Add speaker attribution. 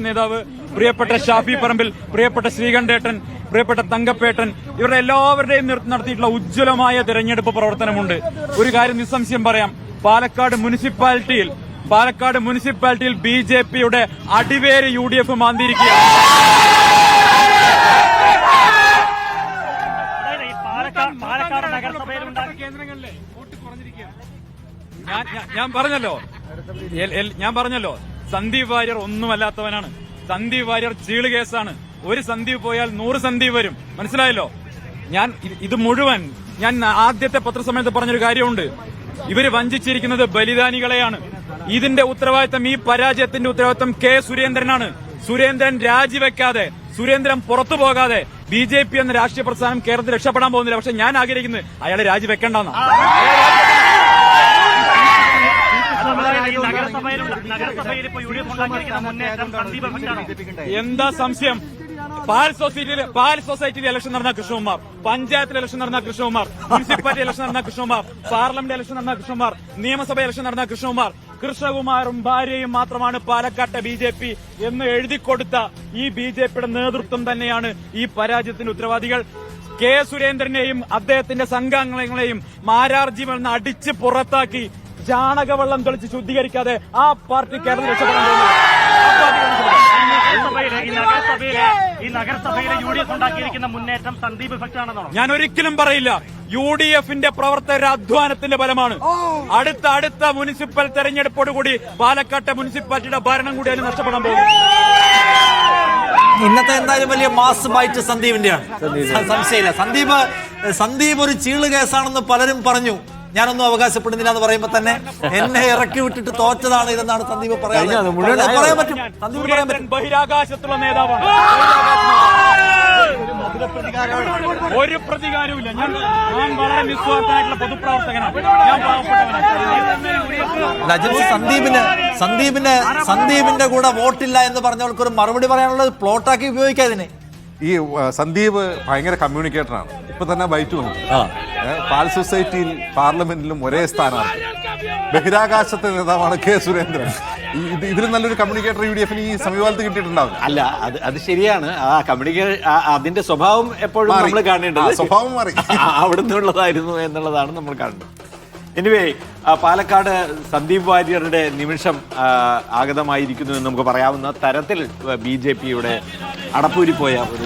Speaker 1: നേതാവ് പ്രിയപ്പെട്ട ഷാഫി പറമ്പിൽ, പ്രിയപ്പെട്ട ശ്രീകണ്ഠേട്ടൻ, പ്രിയപ്പെട്ട തങ്കപ്പേട്ടൻ, ഇവരുടെ എല്ലാവരുടെയും നടത്തിയിട്ടുള്ള ഉജ്ജ്വലമായ തെരഞ്ഞെടുപ്പ് പ്രവർത്തനമുണ്ട്. ഒരു കാര്യം നിസ്സംശയം പറയാം, പാലക്കാട് മുനിസിപ്പാലിറ്റിയിൽ BJPയുടെ അടിവേര് UDF മാന്തിയിരിക്കുകയാണ്. ഞാൻ പറഞ്ഞല്ലോ സന്ദീപ് വാര്യർ ഒന്നുമല്ലാത്തവനാണ്. സന്ദീപ് വാര്യർ ചീള് കേസാണ്. ഒരു സന്ദീപ് പോയാൽ 100 സന്ദീപ് വരും. മനസ്സിലായല്ലോ? ഇത് മുഴുവൻ ഞാൻ ആദ്യത്തെ പത്രസമ്മേളനത്തിൽ പറഞ്ഞൊരു കാര്യമുണ്ട്. ഇവര് വഞ്ചിച്ചിരിക്കുന്നത് ബലിദാനികളെയാണ്. ഇതിന്റെ ഉത്തരവാദിത്തം, ഈ പരാജയത്തിന്റെ ഉത്തരവാദിത്തം കെ സുരേന്ദ്രനാണ്. സുരേന്ദ്രൻ രാജിവെക്കാതെ, സുരേന്ദ്രൻ പുറത്തു പോകാതെ BJP എന്ന രാഷ്ട്രീയ പ്രസ്ഥാനം കേരളത്തിൽ രക്ഷപ്പെടാൻ പോകുന്നില്ല. പക്ഷെ ഞാൻ ആഗ്രഹിക്കുന്നത് അയാളെ രാജിവെക്കേണ്ടെന്നാണ്. എന്താ സംശയം? പാൽ സൊസൈറ്റിയിൽ ഇലക്ഷൻ നടന്ന കൃഷ്ണകുമാർ, പഞ്ചായത്തിൽ ഇലക്ഷൻ നടന്ന കൃഷ്ണകുമാർ, മുനിസിപ്പാലിറ്റി ഇലക്ഷൻ നടന്ന കൃഷ്ണകുമാർ, പാർലമെന്റ് ഇലക്ഷൻ നടന്ന കൃഷ്ണകുമാർ, നിയമസഭ ഇലക്ഷൻ നടന്ന കൃഷ്ണകുമാറും ഭാര്യയും മാത്രമാണ് പാലക്കാട്ടെ BJP എന്ന് എഴുതിക്കൊടുത്ത ഈ BJPയുടെ നേതൃത്വം തന്നെയാണ് ഈ പരാജയത്തിന് ഉത്തരവാദികൾ. കെ സുരേന്ദ്രനെയും അദ്ദേഹത്തിന്റെ സംഘാംഗങ്ങളെയും മാരാർജിയിൽ നിന്ന് അടിച്ച് പുറത്താക്കി ചാണകവെള്ളം തെളിച്ച് ശുദ്ധീകരിക്കാതെ ആ പാർട്ടി കേരളം രക്ഷപ്പെടാൻ ഞാൻ ഒരിക്കലും പറയില്ല. UDFന്റെ പ്രവർത്തകരുടെ അധ്വാനത്തിന്റെ ഫലമാണ്. അടുത്ത മുനിസിപ്പൽ തെരഞ്ഞെടുപ്പോടുകൂടി പാലക്കാട്ടെ മുനിസിപ്പാലിറ്റിയുടെ ഭരണം കൂടി അതിന് നഷ്ടപ്പെടാൻ പോകും.
Speaker 2: ഇന്നത്തെ എന്തായാലും വലിയ മാസ് ബൈറ്റ് സന്ദീപിന്റെയാണ്, സംശയമില്ല. സന്ദീപ് ഒരു ചീള് കേസാണെന്ന് പലരും പറഞ്ഞു. ഞാനൊന്നും അവകാശപ്പെടുന്നില്ല എന്ന് പറയുമ്പോ തന്നെ എന്നെ ഇറക്കി വിട്ടിട്ട് തോറ്റതാണ് ഇതെന്നാണ് സന്ദീപ് പറയാൻ പറ്റും. സന്ദീപ് പറയാൻ പറ്റും.
Speaker 1: ബഹിരാകാശത്തുള്ള നേതാവാണ്. ഒരു പ്രതികാരവുമില്ല. ഞാൻ വളരെ നിസ്വാർത്ഥനായിട്ടുള്ള പൊതുപ്രവർത്തകനാണ്. ഞാൻ
Speaker 2: സന്ദീപിന്റെ കൂടെ വോട്ടില്ല എന്ന് പറഞ്ഞവർക്ക് ഒരു മറുപടി പറയാനുള്ളത് പ്ലോട്ടാക്കി ഉപയോഗിക്കാതിനെ.
Speaker 3: ഈ സന്ദീപ് ഭയങ്കര കമ്മ്യൂണിക്കേറ്ററാണ്. ഇപ്പൊ തന്നെ ബൈറ്റ് വന്നു. പാൽ സൊസൈറ്റിയിൽ പാർലമെന്റിലും ഒരേ സ്ഥാനമാണ്. ബഹിരാകാശത്തെ നേതാവാണ് കെ സുരേന്ദ്രൻ. ഇതിൽ നല്ലൊരു കമ്മ്യൂണിക്കേറ്റർ UDFന് ഈ സമീപകാലത്ത് കിട്ടിയിട്ടുണ്ടാവില്ല.
Speaker 4: അല്ല, അത് ശരിയാണ്. ആ കമ്മ്യൂണിക്കേഷൻ അതിന്റെ സ്വഭാവം എപ്പോഴും നമ്മൾ കാണേണ്ടത്
Speaker 3: സ്വഭാവം മാറി
Speaker 4: അവിടെ നിന്നുള്ളതായിരുന്നു എന്നുള്ളതാണ് നമ്മൾ കാണുന്നത്. എനിവേ, പാലക്കാട് സന്ദീപ് വാര്യരുടെ നിമിഷം ആഗതമായിരിക്കുന്നു എന്ന് നമുക്ക് പറയാവുന്ന തരത്തിൽ BJPയുടെ അടപ്പൂരിപ്പോയ ഒരു